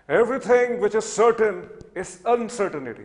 Everything which is certain is uncertainty.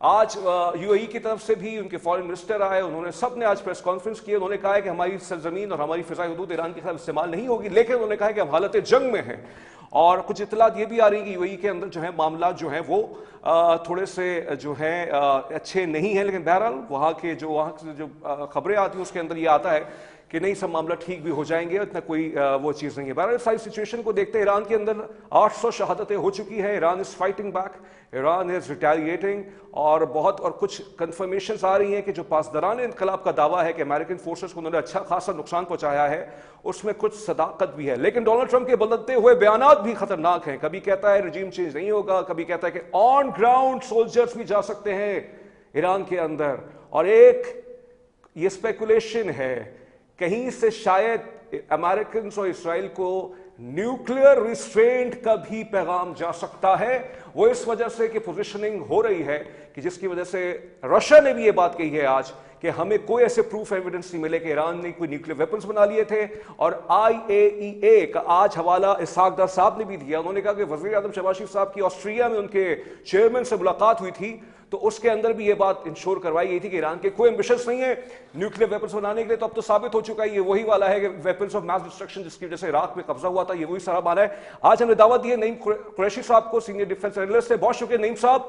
آج you اے ای کی طرف سے بھی ان کے فارن منسٹر آئے, انہوں نے سب نے آج پریس کانفرنس کی, انہوں نے کہا ہے کہ ہماری سرزمین اور ہماری فضائی حدود ایران کے خلاف استعمال نہیں ہوگی, لیکن انہوں نے کہا ہے کہ ہم حالت جنگ میں ہیں. اور کچھ اطلاعات یہ بھی آ رہی ہیں کہ یو اے ای کے اندر جو ہے معاملات جو ہیں وہ تھوڑے سے جو ہیں اچھے نہیں ہیں, لیکن بہرحال وہاں سے جو خبریں آتی ہیں اس کے اندر یہ آتا ہے کہ نہیں, سب معاملہ ٹھیک بھی ہو جائیں گے, اتنا کوئی وہ چیز نہیں ہے. بہرحال ساری سچویشن کو دیکھتے ایران کے اندر 800 شہادتیں ہو چکی ہیں, Iran is fighting back, Iran is retaliating, اور کچھ کنفرمیشنز آ رہی ہیں کہ جو پاسداران انقلاب کا دعویٰ ہے کہ امریکن فورسز کو انہوں نے اچھا خاصا نقصان پہنچایا ہے, اس میں کچھ صداقت بھی ہے. لیکن ڈونلڈ ٹرمپ کے بدلتے ہوئے بیانات بھی خطرناک ہیں, کبھی کہتا ہے رجیم چینج نہیں ہوگا, کبھی کہتا ہے کہ آن گراؤنڈ سولجرز بھی جا سکتے ہیں ایران کے اندر, اور ایک یہ اسپیکولیشن ہے کہیں سے شاید امریکنز اور اسرائیل کو نیوکلیئر ریسٹرینٹ کا بھی پیغام جا سکتا ہے, وہ اس وجہ سے کہ پوزیشننگ ہو رہی ہے کہ جس کی وجہ سے رشیا نے بھی یہ بات کہی ہے آج کہ ہمیں کوئی ایسے پروف ایویڈنس نہیں ملے کہ ایران نے کوئی نیوکلیئر ویپنز بنا لیے تھے. اور IAEA کا آج حوالہ اسحاق ڈار صاحب نے بھی دیا, انہوں نے کہا کہ وزیر اعظم شہباز شریف صاحب کی آسٹریلیا میں ان کے چیئرمین سے ملاقات ہوئی تھی, تو اس کے اندر بھی یہ بات انشور کروائی گئی تھی کہ ایران کے کوئی ایمبیشنز نہیں ہے نیوکلیئر ویپنز بنانے کے لیے. تو اب تو ثابت ہو چکا ہے یہ وہی والا ہے کہ ویپنز آف ماس ڈسٹرکشن جس کی وجہ سے عراق میں قبضہ ہوا تھا, یہ وہی سارا مانا ہے. آج ہم نے دعوت دی ہے نعیم قریشی صاحب کو, سینئر ڈیفنس اینالسٹ ہے. بہت شکریہ نعیم صاحب.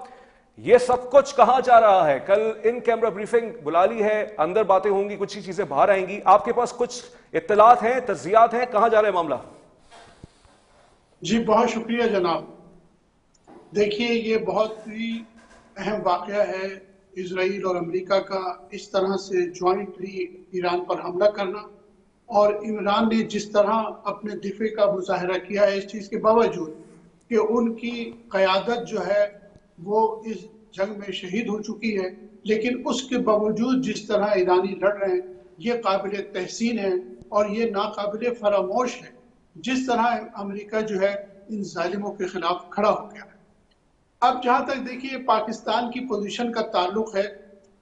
یہ سب کچھ کہاں جا رہا ہے؟ کل ان کیمرہ بریفنگ بلا لی ہے, اندر باتیں ہوں گی, کچھ ہی چیزیں باہر آئیں گی, آپ کے پاس کچھ اطلاعات ہیں, تجزیات ہیں, کہاں جا رہا ہے معاملہ؟ جی بہت شکریہ جناب. دیکھیے یہ بہت ہی اہم واقعہ ہے اسرائیل اور امریکہ کا اس طرح سے جوائنٹلی ایران پر حملہ کرنا, اور عمران نے جس طرح اپنے دفاع کا مظاہرہ کیا ہے اس چیز کے باوجود کہ ان کی قیادت جو ہے وہ اس جنگ میں شہید ہو چکی ہے, لیکن اس کے باوجود جس طرح ایرانی لڑ رہے ہیں یہ قابل تحسین ہے اور یہ ناقابل فراموش ہے جس طرح امریکہ جو ہے ان ظالموں کے خلاف کھڑا ہو گیا ہے. اب جہاں تک دیکھیے پاکستان کی پوزیشن کا تعلق ہے,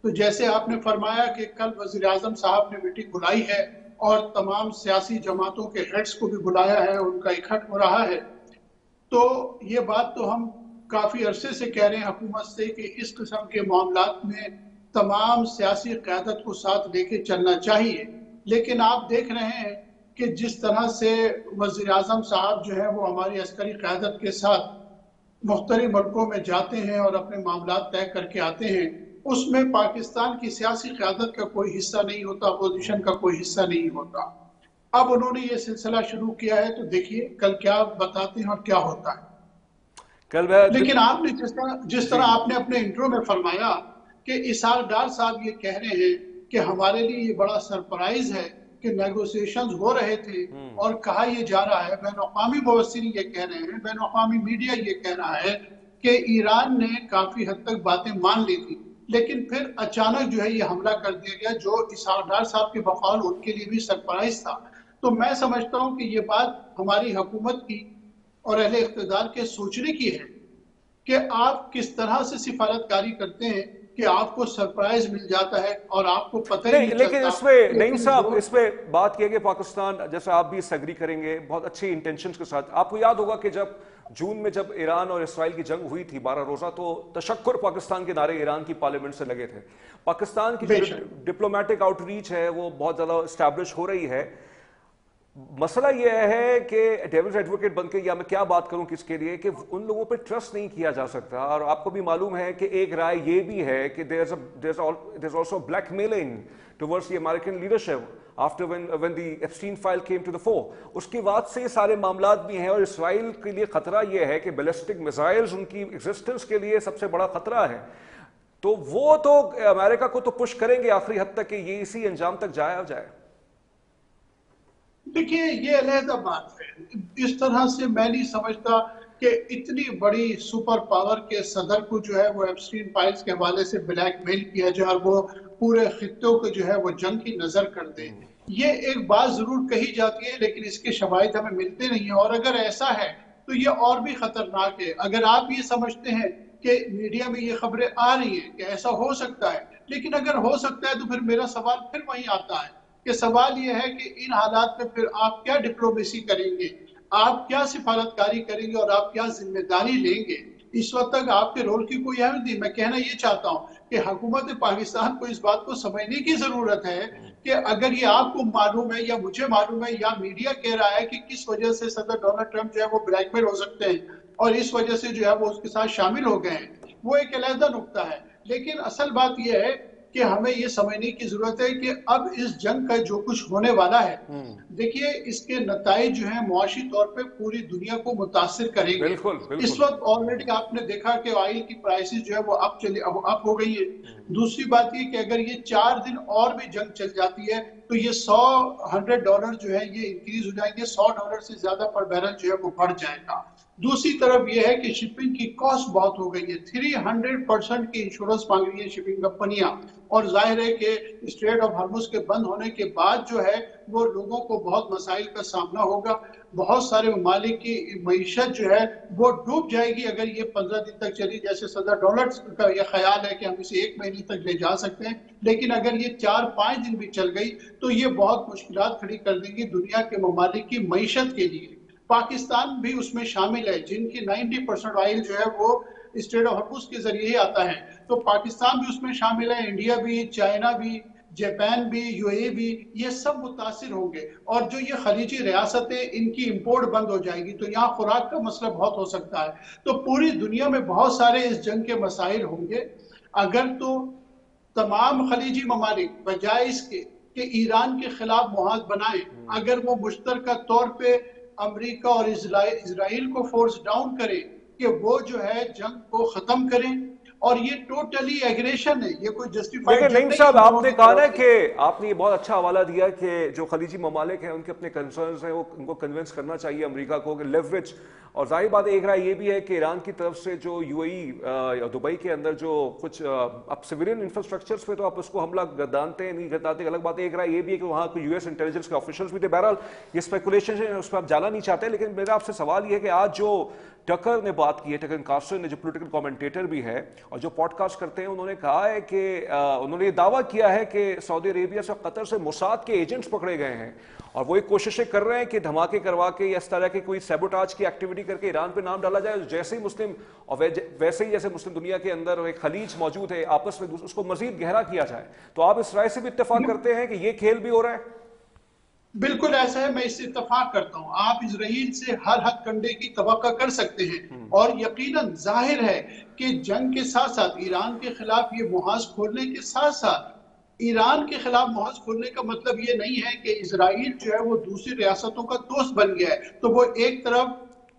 تو جیسے آپ نے فرمایا کہ کل وزیر اعظم صاحب نے میٹنگ بلائی ہے اور تمام سیاسی جماعتوں کے ہیڈز کو بھی بلایا ہے, ان کا اکٹھ ہو رہا ہے, تو یہ بات تو ہم کافی عرصے سے کہہ رہے ہیں حکومت سے کہ اس قسم کے معاملات میں تمام سیاسی قیادت کو ساتھ لے کے چلنا چاہیے. لیکن آپ دیکھ رہے ہیں کہ جس طرح سے وزیر اعظم صاحب جو ہے وہ ہماری عسکری قیادت کے ساتھ مختلف ملکوں میں جاتے ہیں اور اپنے معاملات طے کر کے آتے ہیں, اس میں پاکستان کی سیاسی قیادت کا کوئی حصہ نہیں ہوتا, اپوزیشن کا کوئی حصہ نہیں ہوتا. اب انہوں نے یہ سلسلہ شروع کیا ہے تو دیکھیے کل کیا بتاتے ہیں اور کیا ہوتا ہے. لیکن آپ نے جس طرح آپ نے اپنے انٹرو میں فرمایا کہ اسحاق ڈار صاحب یہ کہہ رہے ہیں کہ ہمارے لیے یہ بڑا سرپرائز ہے کہ نیگوسیشنز ہو رہے تھے اور کہا یہ جا رہا ہے, بین الاقوامی مبصرین یہ کہہ رہے ہیں, بین الاقوامی میڈیا یہ کہہ رہا ہے کہ ایران نے کافی حد تک باتیں مان لی تھی, لیکن پھر اچانک جو ہے یہ حملہ کر دیا گیا جو اسحاق ڈار صاحب کے بقول ان کے لیے بھی سرپرائز تھا. تو میں سمجھتا ہوں کہ یہ بات ہماری حکومت کی اور اہل اقتدار کے سوچنے کی ہے کہ آپ کس طرح سے سفارتکاری کرتے ہیں کہ آپ کو سرپرائز مل جاتا ہے اور آپ کو پتہ ہی نہیں چلتا. لیکن اس میں نعیم صاحب اس پہ بات کیا کہ پاکستان, جیسے آپ بھی اس ایگری کریں گے بہت اچھی انٹینشنز کے ساتھ, آپ کو یاد ہوگا کہ جب جون میں جب ایران اور اسرائیل کی جنگ ہوئی تھی 12 روزہ, تو تشکر پاکستان کے نعرے ایران کی پارلیمنٹ سے لگے تھے. پاکستان کی جو ڈپلومیٹک آؤٹ ریچ ہے وہ بہت زیادہ اسٹیبلش ہو رہی ہے. مسئلہ یہ ہے کہ ڈیولز ایڈوکیٹ بن کے, یا میں کیا بات کروں کس کے لیے, کہ ان لوگوں پہ ٹرسٹ نہیں کیا جا سکتا. اور آپ کو بھی معلوم ہے کہ ایک رائے یہ بھی ہے کہ there's also blackmailing towards the American leadership after when the Epstein file came to the fore. اس کی بات سے یہ سارے معاملات بھی ہیں, اور اسرائیل کے لیے خطرہ یہ ہے کہ بیلسٹک میزائلز ان کی ایگزسٹنس کے لیے سب سے بڑا خطرہ ہے. تو وہ تو امریکہ کو تو پش کریں گے آخری حد تک کہ یہ اسی انجام تک جائے. دیکھیے یہ علیحدہ بات ہے, اس طرح سے میں نہیں سمجھتا کہ اتنی بڑی سپر پاور کے صدر کو جو ہے وہ ایپسٹین فائلز کے حوالے سے بلیک میل کیا جائے اور وہ پورے خطوں کو جو ہے وہ جنگ کی نظر کر دے. یہ ایک بات ضرور کہی جاتی ہے لیکن اس کے شواہد ہمیں ملتے نہیں ہیں, اور اگر ایسا ہے تو یہ اور بھی خطرناک ہے. اگر آپ یہ سمجھتے ہیں کہ میڈیا میں یہ خبریں آ رہی ہیں کہ ایسا ہو سکتا ہے, لیکن اگر ہو سکتا ہے تو پھر میرا سوال پھر وہیں آتا ہے کہ سوال یہ ہے کہ ان حالات میں پھر آپ کیا ڈپلومیسی کریں گے, آپ کیا سفارتکاری کریں گے اور آپ کیا ذمہ داری لیں گے. اس وقت تک آپ کے رول کی کوئی اہمیت نہیں. میں کہنا یہ چاہتا ہوں کہ حکومت پاکستان کو اس بات کو سمجھنے کی ضرورت ہے کہ اگر یہ آپ کو معلوم ہے یا مجھے معلوم ہے یا میڈیا کہہ رہا ہے کہ کس وجہ سے صدر ڈونلڈ ٹرمپ جو ہے وہ بلیک میل ہو سکتے ہیں اور اس وجہ سے جو ہے وہ اس کے ساتھ شامل ہو گئے ہیں, وہ ایک علیحدہ نقطہ ہے. لیکن اصل بات یہ ہے کہ ہمیں یہ سمجھنے کی ضرورت ہے کہ اب اس جنگ کا جو کچھ ہونے والا ہے, دیکھیے اس کے نتائج جو ہیں معاشی طور پہ پوری دنیا کو متاثر کریں گے. بالکل بالکل. اس وقت آلریڈی آپ نے دیکھا کہ آئل کی پرائسز جو ہے وہ اپ ہو گئی ہے. دوسری بات یہ کہ اگر یہ 4 دن اور بھی جنگ چل جاتی ہے تو یہ $100 جو ہے یہ انکریز ہو جائیں گے, $100 سے زیادہ پر بیرل جو ہے وہ بڑھ جائے گا. دوسری طرف یہ ہے کہ شپنگ کی کاسٹ بہت ہو گئی ہے, 300% کی انشورنس مانگ رہی ہیں شپنگ کمپنیاں, اور ظاہر ہے کہ اسٹریٹ آف ہارمز کے بند ہونے کے بعد جو ہے وہ لوگوں کو بہت مسائل کا سامنا ہوگا. بہت سارے ممالک کی معیشت جو ہے وہ ڈوب جائے گی اگر یہ 15 دن تک چلی, جیسے صدر ڈونلڈ کا یہ خیال ہے کہ ہم اسے 1 مہینے تک لے جا سکتے ہیں. لیکن اگر یہ 4-5 دن بھی چل گئی تو یہ بہت مشکلات کھڑی کر دیں گی دنیا کے ممالک کی معیشت کے لیے. پاکستان بھی اس میں شامل ہے جن کی 90% آئل جو ہے وہ اسٹریٹ آف ہارمز کے ذریعے ہی آتا ہے, تو پاکستان بھی اس میں شامل ہے, انڈیا بھی, چائنا بھی, جاپان بھی, یو اے بھی, یہ سب متاثر ہوں گے. اور جو یہ خلیجی ریاستیں ان کی امپورٹ بند ہو جائے گی تو یہاں خوراک کا مسئلہ بہت ہو سکتا ہے. تو پوری دنیا میں بہت سارے اس جنگ کے مسائل ہوں گے. اگر تو تمام خلیجی ممالک بجائے اس کے کہ ایران کے خلاف محاذ بنائیں, اگر وہ مشترکہ طور پہ امریکہ اور اسرائیل کو فورس ڈاؤن کرے کہ وہ جو ہے جنگ کو ختم کریں, اور یہ ٹوٹلی ایگریشن ہے, یہ کوئی جسٹیفائیڈ لیکن جنگ نعیم نہیں. صاحب آپ نے کہا نا کہ آپ نے یہ بہت اچھا حوالہ دیا کہ جو خلیجی ممالک ہیں ان کے اپنے کنسرنز ہیں, وہ ان کو کنونس کرنا چاہیے امریکہ کو کہ لیوریج. اور ظاہر بات ایک رائے یہ بھی ہے کہ ایران کی طرف سے جو یو اے ای دبئی کے اندر جو کچھ اب سویلین انفراسٹرکچرز پہ تو آپ اس کو حملہ گردانتے ہیں نہیں گردانتے, الگ بات. ایک رائے یہ بھی ہے کہ وہاں کوئی یو ایس انٹیلیجنس کے آفیشلز بھی تھے. بہرحال یہ اسپیکولیشن ہے, اس پہ آپ جانا نہیں چاہتے. لیکن میرا آپ سے سوال یہ ہے کہ آج جو ٹکر نے بات کی ہے, ٹکر کارسن نے جو پولیٹیکل کامنٹیٹر بھی ہے اور جو پوڈ کاسٹ کرتے ہیں, انہوں نے کہا ہے کہ انہوں نے یہ دعویٰ کیا ہے کہ سعودی عربیہ سے قطر سے موساد کے ایجنٹس پکڑے گئے ہیں اور وہ ایک کوششیں کر رہے ہیں کہ دھماکے کروا کے یا اس طرح کی کوئی سیبوٹاج کی ایکٹیویٹی کر کے ایران پہ نام ڈالا جائے. جیسے ہی مسلم اور ویسے ہی جیسے مسلم دنیا کے اندر ایک خلیج موجود ہے آپس میں اس کو مزید گہرا کیا جائے. تو آپ اس رائے سے بھی اتفاق کرتے ہیں کہ یہ کھیل بھی ہو رہا ہے؟ بالکل ایسا ہے, میں اس سے اتفاق کرتا ہوں. آپ اسرائیل سے ہر حد کنڈے کی توقع کر سکتے ہیں, اور یقیناً ظاہر ہے کہ جنگ کے ساتھ ساتھ ایران کے خلاف یہ محاذ کھولنے کے ساتھ ساتھ ایران کے خلاف محاذ کھولنے کا مطلب یہ نہیں ہے کہ اسرائیل جو ہے وہ دوسری ریاستوں کا دوست بن گیا ہے. تو وہ ایک طرف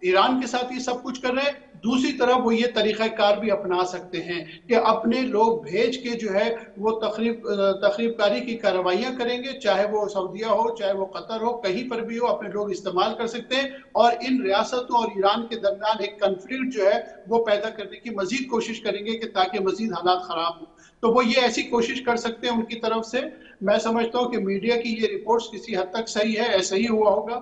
ایران کے ساتھ یہ سب کچھ کر رہے ہیں, دوسری طرف وہ یہ طریقہ کار بھی اپنا سکتے ہیں کہ اپنے لوگ بھیج کے جو ہے وہ تخریب کاری کی کارروائیاں کریں گے, چاہے وہ سعودیہ ہو, چاہے وہ قطر ہو, کہیں پر بھی ہو, اپنے لوگ استعمال کر سکتے ہیں. اور ان ریاستوں اور ایران کے درمیان ایک کنفلکٹ جو ہے وہ پیدا کرنے کی مزید کوشش کریں گے کہ تاکہ مزید حالات خراب ہوں. تو وہ یہ ایسی کوشش کر سکتے ہیں ان کی طرف سے. میں سمجھتا ہوں کہ میڈیا کی یہ رپورٹس کسی حد تک صحیح ہے, ایسا ہی ہوا ہوگا.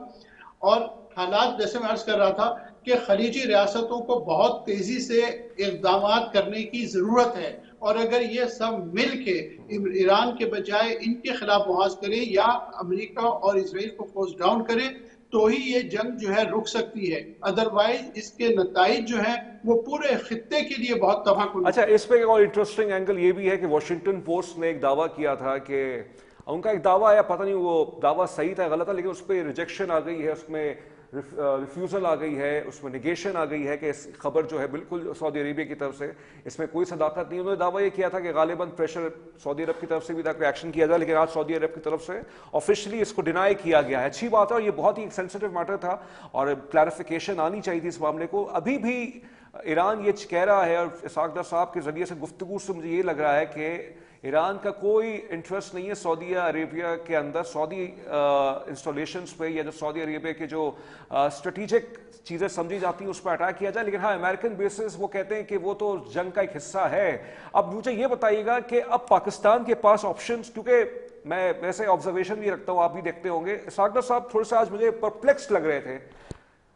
اور حالات جیسے میں عرض کر رہا تھا کہ خلیجی ریاستوں کو بہت تیزی سے اقدامات کرنے کی ضرورت ہے, اور اگر یہ سب مل کے ایران کے بجائے ان کے خلاف محاذ کریں یا امریکہ اور اسرائیل کو فورس ڈاؤن کریں تو ہی یہ جنگ جو ہے رک سکتی ہے. ادروائز اس کے نتائج جو ہیں وہ پورے خطے کے لیے بہت تباہ کن. اچھا, اس پہ ایک اور انٹرسٹنگ اینگل یہ بھی ہے کہ واشنگٹن پوسٹ نے ایک دعویٰ کیا تھا کہ ان کا ایک دعویٰ ہے, پتہ نہیں وہ دعویٰ صحیح تھا غلط تھا, لیکن اس پہ ریجیکشن آ گئی ہے, اس میں ریفیوزل آ گئی ہے, اس میں نیگیشن آ گئی ہے کہ اس خبر جو ہے بالکل سعودی عربیہ کی طرف سے اس میں کوئی صداقت نہیں. انہوں نے دعویٰ یہ کیا تھا کہ غالباً پریشر سعودی عرب کی طرف سے بھی تھا کہ ایکشن کیا جائے, لیکن آج سعودی عرب کی طرف سے آفیشلی اس کو ڈینائی کیا گیا ہے. اچھی بات ہے, اور یہ بہت ہی سینسٹیو میٹر تھا اور کلیریفیکیشن آنی چاہیے تھی اس معاملے کو. ابھی بھی ایران یہ کہہ رہا ہے, اور اسحاق ڈار صاحب کے ذریعے سے گفتگو سے مجھے یہ لگ رہا ہے کہ ایران کا کوئی انٹرسٹ نہیں ہے سعودی عربیہ کے اندر سعودی انسٹالیشنز پہ, یا جو سعودی عربیہ کے جو اسٹریٹجک چیزیں سمجھی جاتی ہیں اس پہ اٹیک کیا جائے. لیکن ہاں امریکن بیسز وہ کہتے ہیں کہ وہ تو جنگ کا ایک حصہ ہے. اب مجھے یہ بتائیے گا کہ اب پاکستان کے پاس آپشنز, کیونکہ میں ویسے آبزرویشن بھی رکھتا ہوں, آپ بھی دیکھتے ہوں گے, اسحاق ڈار صاحب تھوڑے سے آج مجھے پرپلیکس لگ رہے تھے.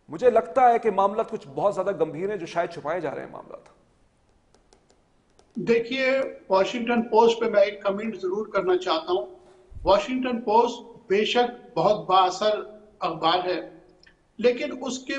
مجھے لگتا ہے کہ معاملات کچھ بہت زیادہ گمبھیر ہیں جو شاید چھپائے جا رہے ہیں معاملات. دیکھیے, واشنگٹن پوسٹ پہ میں ایک کمنٹ ضرور کرنا چاہتا ہوں. واشنگٹن پوسٹ بے شک بہت با اثر اخبار ہے, لیکن اس کے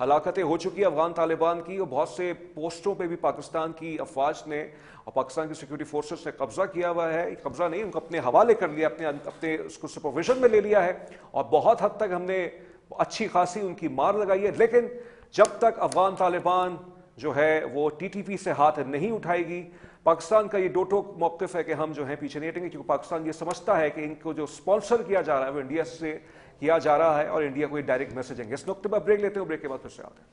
ہلاکتیں ہو چکی افغان طالبان کی، اور بہت سے پوسٹوں پہ بھی پاکستان کی افواج نے اور پاکستان کی سیکورٹی فورسز نے قبضہ کیا ہوا ہے، قبضہ نہیں، ان کو اپنے حوالے کر لیا، اپنے اس کو سپرویژن میں لے لیا ہے، اور بہت حد تک ہم نے اچھی خاصی ان کی مار لگائی ہے. لیکن جب تک افغان طالبان جو ہے وہ ٹی ٹی پی سے ہاتھ نہیں اٹھائے گی، پاکستان کا یہ دو ٹوک موقف ہے کہ ہم جو ہیں پیچھے نہیں ہٹیں گے، کیونکہ پاکستان یہ سمجھتا ہے کہ ان کو جو اسپانسر کیا جا رہا ہے وہ انڈیا سے کیا جا رہا ہے، اور انڈیا کو یہ ڈائریکٹ میسج ہے. اس نقطے پر بریک لیتے ہیں، بریک کے بعد پھر سے آتے ہیں.